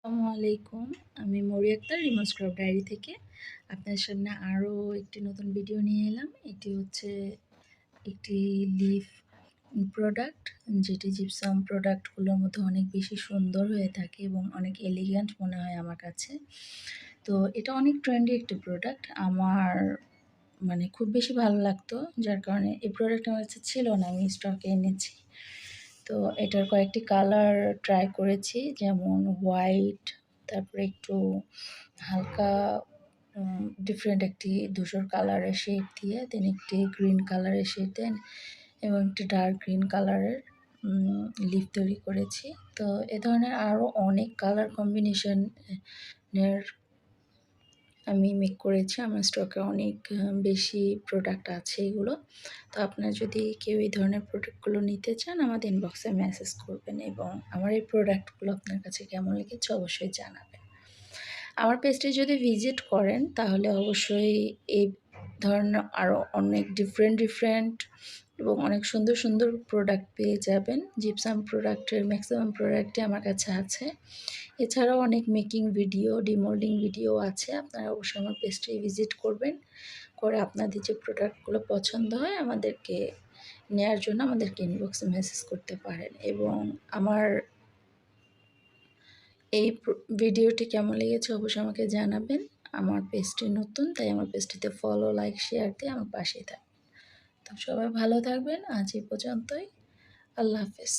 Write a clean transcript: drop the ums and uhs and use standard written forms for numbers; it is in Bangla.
আসসালামু আলাইকুম। আমি মৌরি আক্তার রিমোট স্ক্রাব ডায়েরি থেকে আপনাদের সামনে আরও একটি নতুন ভিডিও নিয়ে এলাম। এটি হচ্ছে একটি লিফ প্রোডাক্ট, যেটি জিপসাম প্রোডাক্টগুলোর মধ্যে অনেক বেশি সুন্দর হয়ে থাকে এবং অনেক এলিগ্যান্ট মনে হয় আমার কাছে। তো এটা অনেক ট্রেন্ডি একটি প্রোডাক্ট। আমার খুব বেশি ভালো লাগতো, যার কারণে এই প্রোডাক্ট আমার কাছে ছিল না, আমি স্টকে এনেছি। তো এটার কয়েকটি কালার ট্রাই করেছি, যেমন হোয়াইট, তারপরে একটু হালকা ডিফারেন্ট একটি ধূসর কালারের শেড দিয়ে দেন একটি গ্রিন কালারের শেড দেন এবং একটি ডার্ক গ্রিন কালারের লিফ তৈরি করেছি। তো এ ধরনের আরও অনেক কালার কম্বিনেশনের আমি মেক করেছি। আমার স্টকে অনেক বেশি প্রোডাক্ট আছে এগুলো। তো আপনারা যদি কেউ এই ধরনের প্রোডাক্টগুলো নিতে চান, আমাদের ইনবক্সে মেসেজ করবেন এবং আমার এই প্রোডাক্টগুলো আপনার কাছে কেমন লেগেছে অবশ্যই জানাবেন। আমার পেজটি যদি ভিজিট করেন তাহলে অবশ্যই এই ধরনের আরও অনেক ডিফারেন্ট এবং অনেক সুন্দর প্রোডাক্ট পেয়ে যাবেন। জিপসাম প্রোডাক্টের ম্যাক্সিমাম প্রোডাক্টই আমার কাছে আছে। এছাড়াও অনেক মেকিং ভিডিও, ডিমোল্ডিং ভিডিও আছে। আপনারা অবশ্যই আমার পেজটি ভিজিট করবেন, করে আপনাদের যে প্রোডাক্টগুলো পছন্দ হয় আমাদেরকে নেয়ার জন্য আমাদেরকে ইনবক্সে মেসেজ করতে পারেন। এবং আমার এই ভিডিওটি কেমন লেগেছে অবশ্যই আমাকে জানাবেন। আমার পেজটি নতুন, তাই আমার পেজটিতে ফলো, লাইক, শেয়ার দিয়ে আমার পাশেই থাকবেন। তো সবাই ভালো থাকবেন। আজ এই পর্যন্তই। আল্লাহ হাফেজ।